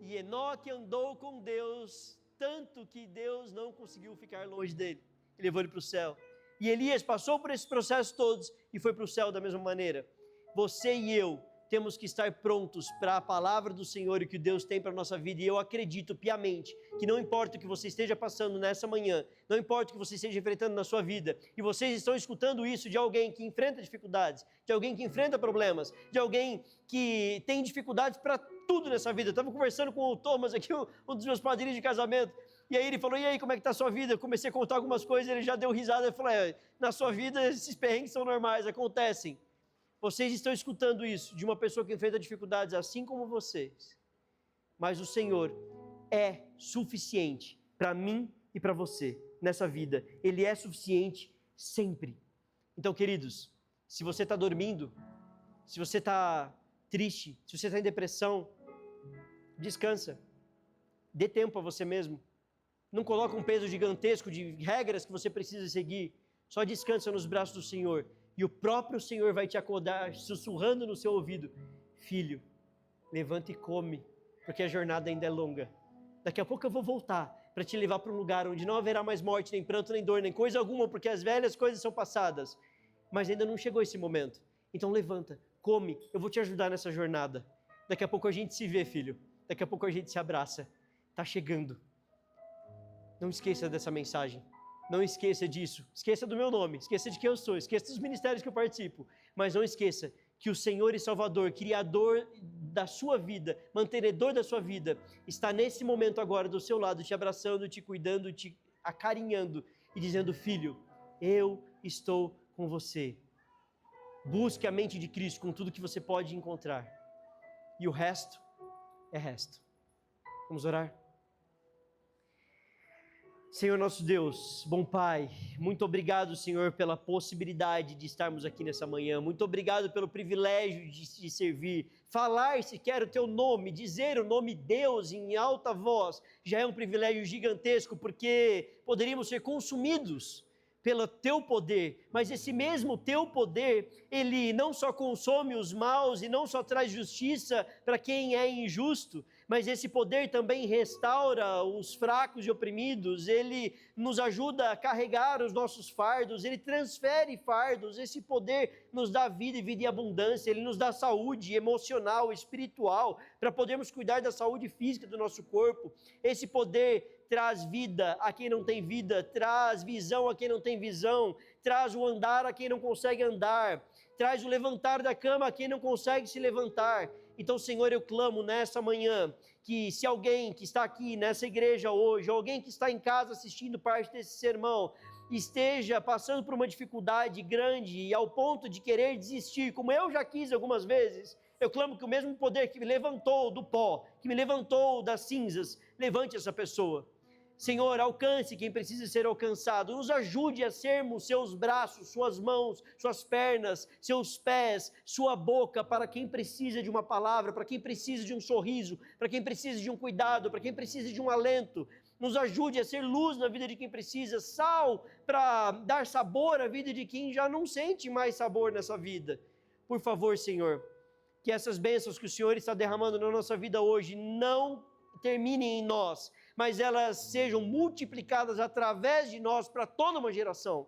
E Enoque andou com Deus, tanto que Deus não conseguiu ficar longe dele, Ele levou ele para o céu. E Elias passou por esses processos todos e foi para o céu da mesma maneira. Você e eu temos que estar prontos para a palavra do Senhor e o que Deus tem para a nossa vida. E eu acredito piamente que não importa o que você esteja passando nessa manhã, não importa o que você esteja enfrentando na sua vida, e vocês estão escutando isso de alguém que enfrenta dificuldades, de alguém que enfrenta problemas, de alguém que tem dificuldades para tudo nessa vida. Eu estava conversando com o Thomas aqui, um dos meus padrinhos de casamento, e aí ele falou: e aí, como é que está a sua vida? Eu comecei a contar algumas coisas, ele já deu risada e falou: na sua vida esses perrengues são normais, acontecem. Vocês estão escutando isso de uma pessoa que enfrenta dificuldades assim como vocês. Mas o Senhor é suficiente para mim e para você nessa vida. Ele é suficiente sempre. Então, queridos, se você está dormindo, se você está triste, se você está em depressão, descansa. Dê tempo a você mesmo. Não coloca um peso gigantesco de regras que você precisa seguir. Só descansa nos braços do Senhor. E o próprio Senhor vai te acordar, sussurrando no seu ouvido: filho, levanta e come, porque a jornada ainda é longa. Daqui a pouco eu vou voltar para te levar para um lugar onde não haverá mais morte, nem pranto, nem dor, nem coisa alguma, porque as velhas coisas são passadas. Mas ainda não chegou esse momento. Então levanta, come, eu vou te ajudar nessa jornada. Daqui a pouco a gente se vê, filho. Daqui a pouco a gente se abraça. Está chegando. Não esqueça dessa mensagem. Não esqueça disso. Esqueça do meu nome. Esqueça de quem eu sou. Esqueça dos ministérios que eu participo. Mas não esqueça que o Senhor e Salvador, Criador da sua vida, mantenedor da sua vida, está nesse momento agora do seu lado, te abraçando, te cuidando, te acarinhando e dizendo: filho, eu estou com você. Busque a mente de Cristo com tudo que você pode encontrar. E o resto é resto. Vamos orar? Senhor nosso Deus, bom Pai, muito obrigado, Senhor, pela possibilidade de estarmos aqui nessa manhã. Muito obrigado pelo privilégio de servir. Falar sequer o Teu nome, dizer o nome Deus em alta voz, já é um privilégio gigantesco, porque poderíamos ser consumidos pelo Teu poder, mas esse mesmo Teu poder, Ele não só consome os maus e não só traz justiça para quem é injusto, mas esse poder também restaura os fracos e oprimidos, Ele nos ajuda a carregar os nossos fardos, Ele transfere fardos, esse poder nos dá vida e vida em abundância, Ele nos dá saúde emocional, espiritual, para podermos cuidar da saúde física do nosso corpo. Esse poder traz vida a quem não tem vida, traz visão a quem não tem visão, traz o andar a quem não consegue andar, traz o levantar da cama a quem não consegue se levantar. Então, Senhor, eu clamo nessa manhã que se alguém que está aqui nessa igreja hoje, ou alguém que está em casa assistindo parte desse sermão, esteja passando por uma dificuldade grande e ao ponto de querer desistir, como eu já quis algumas vezes, eu clamo que o mesmo poder que me levantou do pó, que me levantou das cinzas, levante essa pessoa. Senhor, alcance quem precisa ser alcançado, nos ajude a sermos seus braços, suas mãos, suas pernas, seus pés, sua boca para quem precisa de uma palavra, para quem precisa de um sorriso, para quem precisa de um cuidado, para quem precisa de um alento. Nos ajude a ser luz na vida de quem precisa, sal para dar sabor à vida de quem já não sente mais sabor nessa vida. Por favor, Senhor, que essas bênçãos que o Senhor está derramando na nossa vida hoje não terminem em nós, mas elas sejam multiplicadas através de nós para toda uma geração.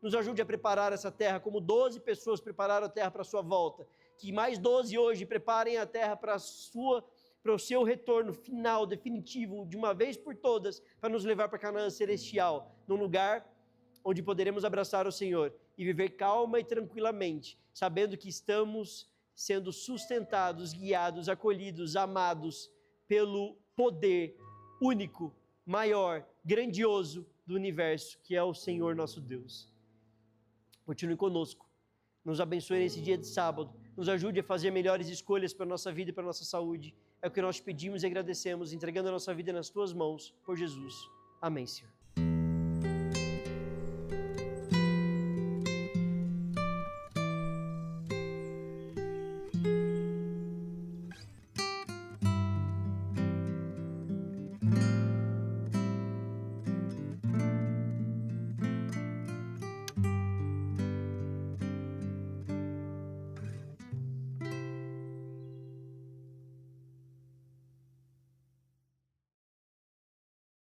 Nos ajude a preparar essa terra como 12 pessoas prepararam a terra para a sua volta. Que mais 12 hoje preparem a terra para o seu retorno final, definitivo, de uma vez por todas, para nos levar para Canaã celestial, num lugar onde poderemos abraçar o Senhor e viver calma e tranquilamente, sabendo que estamos sendo sustentados, guiados, acolhidos, amados pelo poder único, maior, grandioso do universo, que é o Senhor nosso Deus. Continue conosco, nos abençoe nesse dia de sábado, nos ajude a fazer melhores escolhas para a nossa vida e para a nossa saúde. É o que nós pedimos e agradecemos, entregando a nossa vida nas Tuas mãos, por Jesus. Amém, Senhor.